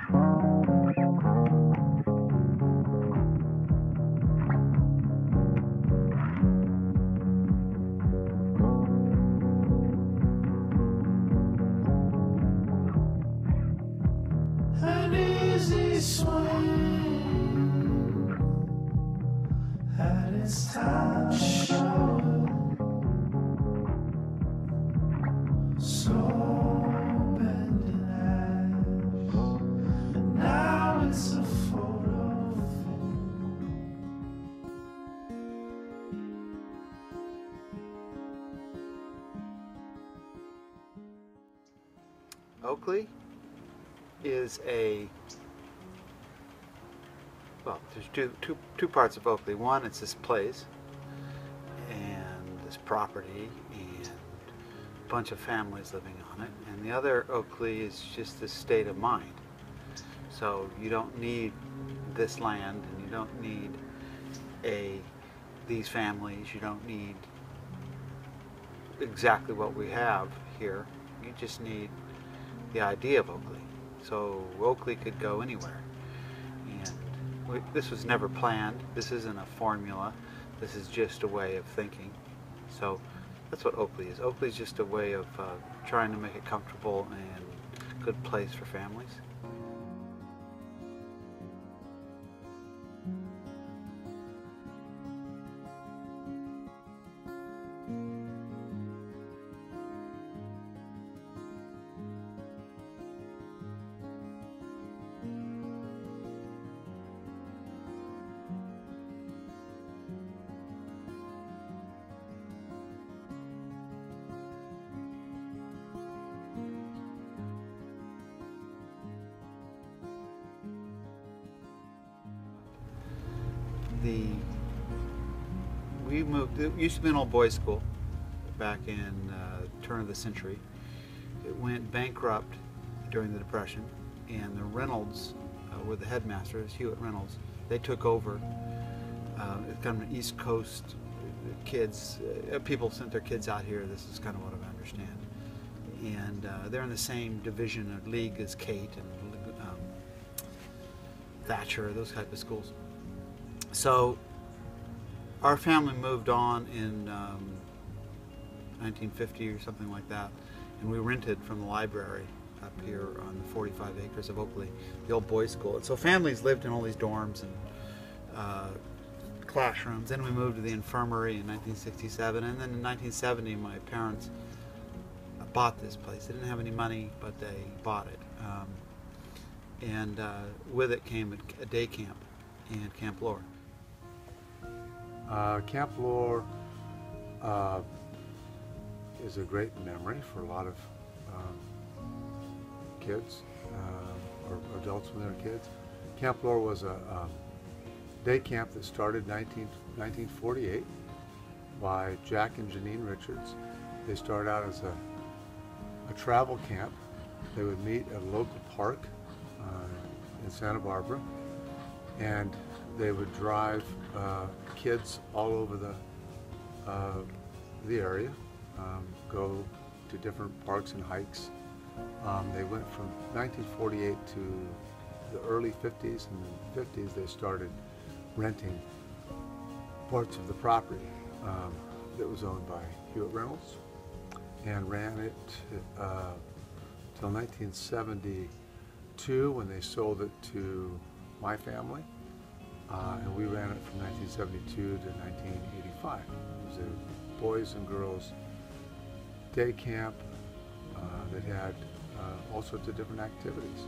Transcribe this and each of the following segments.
An easy swing at its time showed so bent in ash. Now it's a photo Oakley is a, well, there's two parts of Oakley. One, it's this place and this property and a bunch of families living on it. And the other, Oakley, is just this state of mind. So you don't need this land, and you don't need these families. You don't need exactly what we have here. You just need the idea of Oakley. So Oakley could go anywhere. And this was never planned. This isn't a formula. This is just a way of thinking. So that's what Oakley is. Oakley is just a way of trying to make it comfortable and a good place for families. We moved, it used to be an old boys school back in turn of the century. It went bankrupt during the Depression, and the Reynolds were the headmasters, Hewitt Reynolds. They took over. It's kind of an East Coast kids, people sent their kids out here. This is kind of what I understand. And they're in the same division of league as Kate and Thatcher, those type of schools. So our family moved on in 1950 or something like that, and we rented from the library up here on the 45 acres of Oakley, the old boys' school. And so families lived in all these dorms and classrooms. Then we moved to the infirmary in 1967, and then in 1970 my parents bought this place. They didn't have any money, but they bought it. And with it came a day camp and Camp Lore. Camp Lore is a great memory for a lot of kids or adults when they were kids. Camp Lore was a day camp that started in 1948 by Jack and Janine Richards. They started out as a travel camp. They would meet at a local park in Santa Barbara, and they would drive kids all over the area, go to different parks and hikes. They went from 1948 to the early 50s, and in the 50s they started renting parts of the property that was owned by Hewitt Reynolds, and ran it till 1972 when they sold it to my family. And we ran it from 1972 to 1985. It was a boys and girls day camp that had all sorts of different activities.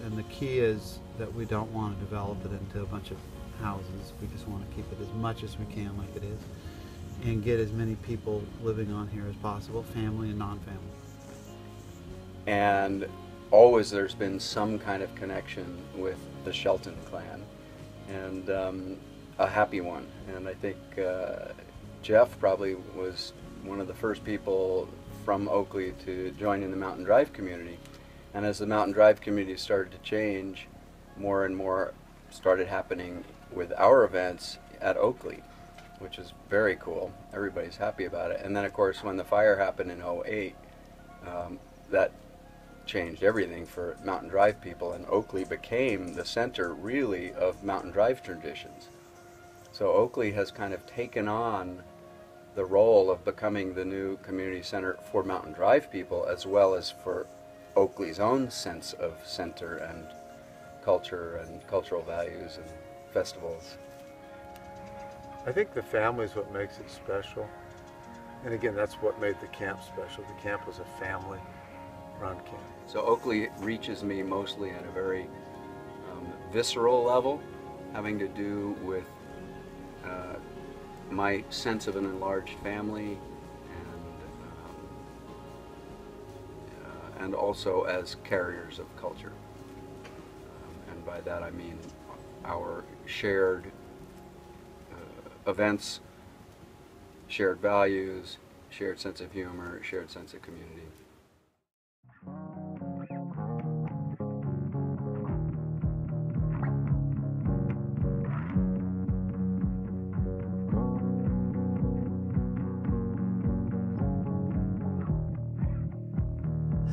And the key is that we don't want to develop it into a bunch of houses. We just want to keep it as much as we can like it is, and get as many people living on here as possible, family and non-family. And always there's been some kind of connection with the Shelton clan, and a happy one. And I think Jeff probably was one of the first people from Oakley to join in the Mountain Drive community. And as the Mountain Drive community started to change, more and more started happening with our events at Oakley, which is very cool. Everybody's happy about it. And then of course when the fire happened in '08, that changed everything for Mountain Drive people, and Oakley became the center really of Mountain Drive traditions. So Oakley has kind of taken on the role of becoming the new community center for Mountain Drive people, as well as for Oakley's own sense of center and culture and cultural values and festivals. I think the family is what makes it special. And again, that's what made the camp special. The camp was a family-run camp. So Oakley reaches me mostly at a very visceral level, having to do with my sense of an enlarged family, and also as carriers of culture. And by that I mean our shared events, shared values, shared sense of humor, shared sense of community.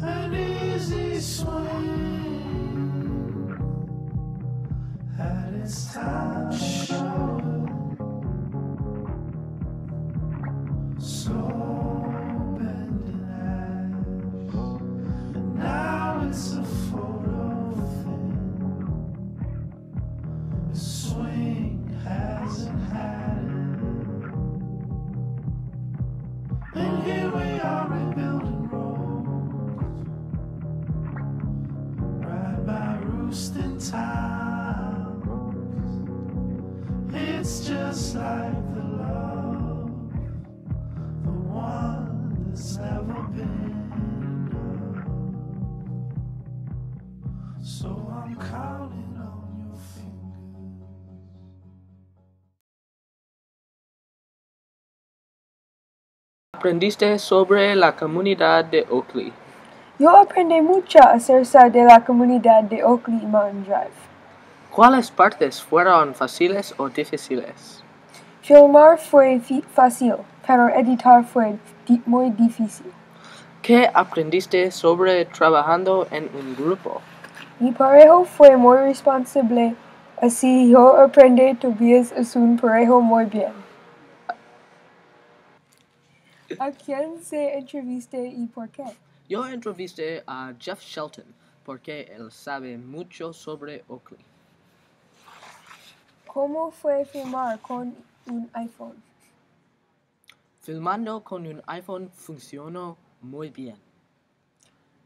An easy swing at its time short, so bending ash, and now it's a photo thing. The swing hasn't had it, and here we are rebuilding roads right by roosting towns. It's just like the love, the one that's never been enough. So I'm counting on your fingers. Aprendiste sobre la comunidad de Oakley. Yo aprendí mucho acerca de la comunidad de Oakley y Mountain Drive. ¿Cuáles partes fueron fáciles o difíciles? Filmar fue fácil, pero editar fue muy difícil. ¿Qué aprendiste sobre trabajando en un grupo? Mi pareja fue muy responsable, así yo aprendí Tobias es un pareja muy bien. ¿A quién se entrevisté y por qué? Yo entrevisté a Jeff Shelton porque él sabe mucho sobre Oakley. ¿Cómo fue filmar con un iPhone? Filmando con un iPhone funcionó muy bien.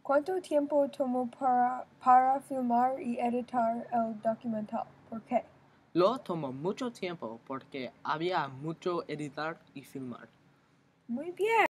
¿Cuánto tiempo tomó para filmar y editar el documental? ¿Por qué? Lo tomó mucho tiempo porque había mucho editar y filmar. Muy bien.